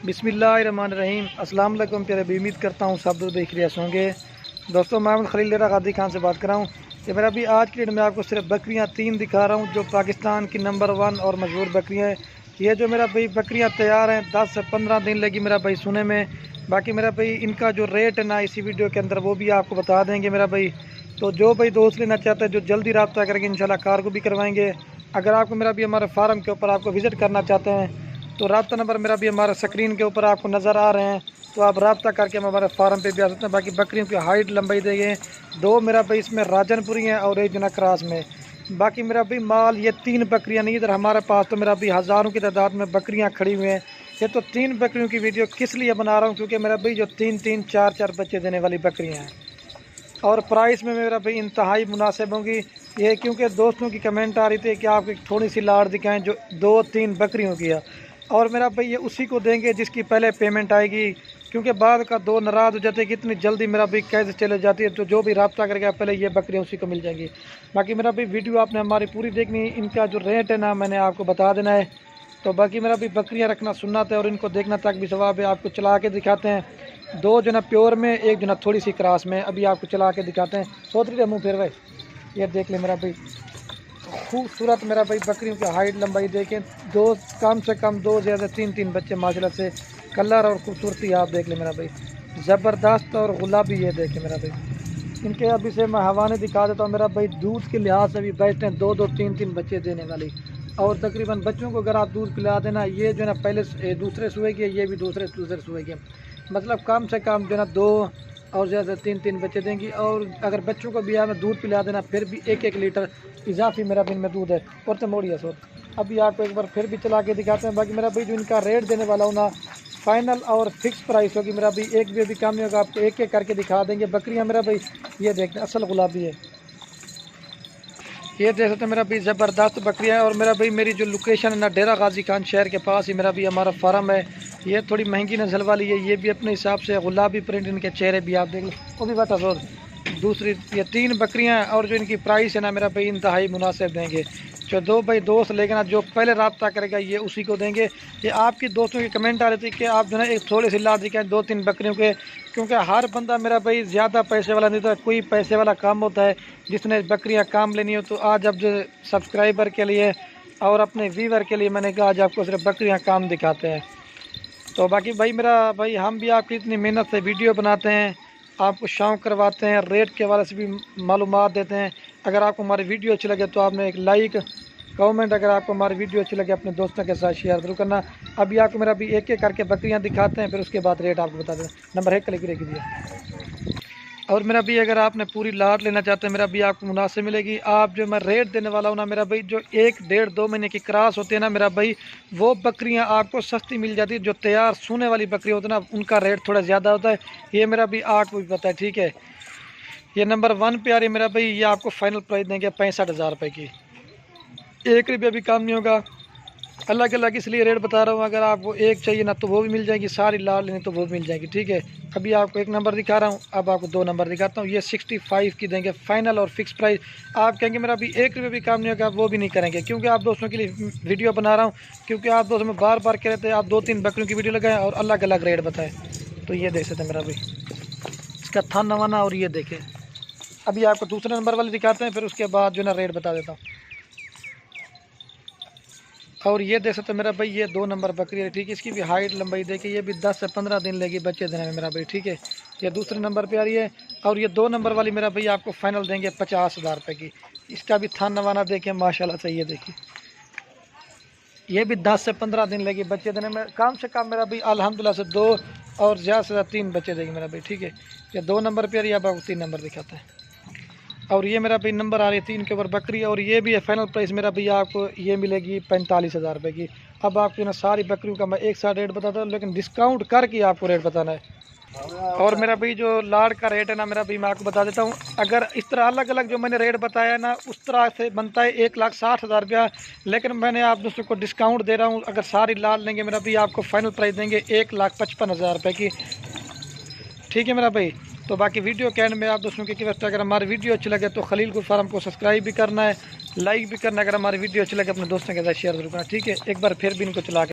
बिस्मिल्लाहिर्रहमानिर्रहीम। अस्सलाम वालेकुम प्यारे भी, उम्मीद करता हूँ सब लोग देख रहे होंगे। दोस्तों, मैं खलील गादी खान से बात कर रहा हूँ कि मेरा भी आज की डेट में आपको सिर्फ बकरियाँ 3 दिखा रहा हूँ जो पाकिस्तान की नंबर 1 और मशहूर बकरियाँ हैं। ये जो मेरा भाई बकरियाँ तैयार हैं 10 से 15 दिन लगी मेरा भाई सुने में। बाकी मेरा भाई इनका जो रेट है ना इसी वीडियो के अंदर वो भी आपको बता देंगे मेरा भाई। तो जो भाई दोस्त लेना चाहते हैं जो जल्दी रब्ता करेंगे इंशाल्लाह कार्गो भी करवाएंगे। अगर आपको मेरा भी हमारे फार्म के ऊपर आपको विज़िट करना चाहते हैं तो रब्ता नंबर मेरा भी हमारे स्क्रीन के ऊपर आपको नज़र आ रहे हैं, तो आप रब्ता करके हम हमारे फार्म पे भी आ सकते हैं। बाकी बकरियों की हाइट लंबाई देंगे 2 मेरा भाई इसमें राजनपुरी हैं और एक जना क्रास में। बाकी मेरा भी माल ये 3 बकरियां नहीं, इधर हमारे पास तो मेरा भी हज़ारों की तादाद में बकरियां खड़ी हुई हैं। ये तो 3 बकरियों की वीडियो किस लिए बना रहा हूँ क्योंकि मेरा भाई जो 3-3 4-4 बच्चे देने वाली बकरियाँ हैं और प्राइस में मेरा भाई इंतहाई मुनासिब होंगी ये, क्योंकि दोस्तों की कमेंट आ रही थी कि आप थोड़ी सी लाड़ दिखाएं जो 2-3 बकरियों की है। और मेरा भाई ये उसी को देंगे जिसकी पहले पेमेंट आएगी, क्योंकि बाद का 2 नाराज़ हो जाते हैं कि इतनी जल्दी मेरा भाई कैसे चले जाती है। तो जो भी रब्ता करेगा पहले ये बकरियाँ उसी को मिल जाएंगी। बाकी मेरा भाई वीडियो आपने हमारी पूरी देखनी, इनका जो रेट है ना मैंने आपको बता देना है। तो बाकी मेरा भी बकरियाँ रखना सुन्नत है और इनको देखना तक भी सवाब है। आपको चला के दिखाते हैं 2 जना प्योर में, एक जना थोड़ी सी क्रॉस में। अभी आपको चला के दिखाते हैं। सोच रही मुँह फिर भाई ये देख ले मेरा भाई खूबसूरत मेरा भाई बकरियों की हाइट लंबाई देखें, 2 कम से कम 2 ज़्यादा 3-3 बच्चे माशाल्लाह से। कलर और खूबसूरती आप देख ले मेरा भाई ज़बरदस्त और गुलाबी ये देखें मेरा भाई। इनके अभी से मैं हवाने दिखा देता हूँ मेरा भाई, दूध के लिहाज से भी बेस्ट हैं, 2-2 3-3 बच्चे देने वाली। और तकरीबन बच्चों को अगर आप दूध पिला देना, ये जो है ना पहले दूसरे सूए की है, ये भी दूसरे सूए की, मतलब कम से कम जो है ना 2 और ज़्यादा 3-3 बच्चे देंगी। और अगर बच्चों को भी हमें दूध पिला देना फिर भी 1-1 लीटर इजाफी मेरा भी इनमें दूध है। और तो मोड़िया सो अभी आपको एक बार फिर भी चला के दिखाते हैं। बाकी मेरा भाई जो इनका रेट देने वाला हूँ ना फाइनल और फिक्स प्राइस होगी मेरा भाई, एक भी अभी कम नहीं होगा। आपको एक करके दिखा देंगे बकरियाँ मेरा भाई। ये देखते हैं असल गुलाबी है, ये देख सकते हैं मेरा भाई ज़बरदस्त बकरियाँ है। और मेरा भाई मेरी जो लोकेशन है ना डेरा गाजी खान शहर के पास ही मेरा भी हमारा फार्म है। ये थोड़ी महंगी नस्ल वाली है, ये भी अपने हिसाब से गुलाबी प्रिंट, इनके चेहरे भी आप देख लो वो भी बता दो। दूसरी ये 3 बकरियाँ हैं और जो इनकी प्राइस है ना मेरा भाई इंतहाई मुनासिब देंगे। जो 2 भाई दोस्त लेकिन ना जो पहले रब्ता करेगा ये उसी को देंगे। ये आपकी दोस्तों की कमेंट आ रही थी कि आप जो है एक थोड़ी सी लाड़ दिखाएं 2-3 बकरियों के, क्योंकि हर बंदा मेरा भाई ज़्यादा पैसे वाला नहीं होता, कोई पैसे वाला काम होता है जिसने बकरियां काम लेनी हो। तो आज अब जो सब्सक्राइबर के लिए और अपने व्यूवर के लिए मैंने कहा आज आपको सिर्फ बकरियां काम दिखाते हैं। तो बाकी भाई मेरा भाई हम भी आपकी इतनी मेहनत से वीडियो बनाते हैं, आपको शौक़ करवाते हैं, रेट के हवाले से भी मालूमात देते हैं। अगर आपको हमारी वीडियो अच्छी लगे तो आपने एक लाइक कमेंट, अगर आपको हमारी वीडियो अच्छी लगे अपने दोस्तों के साथ शेयर जरूर करना। अभी आपको मेरा भी एक करके बकरियां दिखाते हैं, फिर उसके बाद रेट आपको बता दें। नंबर 1 क्लिक कीजिए। और मेरा भी अगर आपने पूरी लाट लेना चाहते हैं मेरा भी आपको मुनासिब मिलेगी। आप जो मैं रेट देने वाला हूँ ना मेरा भाई, जो 1-1.5-2 महीने की क्रॉस होती है ना मेरा भाई, वो बकरियाँ आपको सस्ती मिल जाती है। जो तैयार सोने वाली बकरी होती है ना उनका रेट थोड़ा ज़्यादा होता है। ये मेरा भी आपको भी पता है, ठीक है। ये नंबर 1 पे आ रही है मेरा भाई, ये आपको फाइनल प्राइस देंगे 65,000 रुपये की, 1 रुपया भी कम नहीं होगा। अलग अलग इसलिए रेट बता रहा हूँ, अगर आपको एक चाहिए ना तो वो भी मिल जाएगी, सारी लाल लेनी तो वो भी मिल जाएगी, ठीक है। अभी आपको 1 नंबर दिखा रहा हूँ, अब आपको 2 नंबर दिखाता हूँ। ये 65 की देंगे फाइनल और फिक्स प्राइस। आप कहेंगे मेरा भी 1 रुपये भी काम नहीं होगा, वो भी नहीं करेंगे, क्योंकि आप दोस्तों के लिए वीडियो बना रहा हूँ, क्योंकि आप दोस्तों में बार बार कह रहे थे आप 2-3 बकरियों की वीडियो लगाएं और अलग अलग रेट बताएं। तो ये देख सकते हैं मेरा भी इसका थान नवाना। और ये देखें अभी आपको दूसरे नंबर वाले दिखाते हैं, फिर उसके बाद जो ना रेट बता देता हूँ। और ये देख सकते हो मेरा भाई ये 2 नंबर बकरी है, ठीक है। इसकी भी हाइट लंबाई देखिए, ये भी 10 से 15 दिन लेगी बच्चे देने में मेरा भाई, ठीक है। ये दूसरे नंबर पे आ रही है। और ये 2 नंबर वाली मेरा भाई आपको फाइनल देंगे 50,000 रुपये की। इसका भी थान नवाना देखिए माशाल्लाह से, ये देखिए ये भी 10 से 15 दिन लेगी बच्चे देने में। कम से कम मेरा भाई अल्हम्दुलिल्लाह से 2 और ज़्यादा से ज़्यादा 3 बच्चे देगी मेरा भाई, ठीक है। ये 2 नंबर पर आ रही है, अब आपको 3 नंबर दिखाता है। और ये मेरा भाई नंबर आ रही है 3 के ऊपर बकरी। और ये भी है फाइनल प्राइस मेरा भैया आपको ये मिलेगी 45,000 रुपये की। अब आपको ना सारी बकरियों का मैं एक साथ रेट बताता हूँ, लेकिन डिस्काउंट करके आपको रेट बताना है। और मेरा भाई जो लाड़ का रेट है ना मेरा भाई मैं आपको बता देता हूँ, अगर इस तरह अलग अलग जो मैंने रेट बताया है ना उस तरह से बनता है 1,60,000 रुपया, लेकिन मैंने आप दोस्तों को डिस्काउंट दे रहा हूँ। अगर सारी लाड़ लेंगे मेरा भाई आपको फाइनल प्राइस देंगे 1,55,000 रुपये की, ठीक है मेरा भाई। तो बाकी वीडियो के एंड में आप दोस्तों की रिक्वेस्ट है, अगर हमारी वीडियो अच्छी लगे तो खलील गुल फार्म को सब्सक्राइब भी करना है, लाइक भी करना है। अगर हमारी वीडियो अच्छी लगे अपने दोस्तों के साथ शेयर जरूर करना, ठीक है। एक बार फिर भी इनको चला के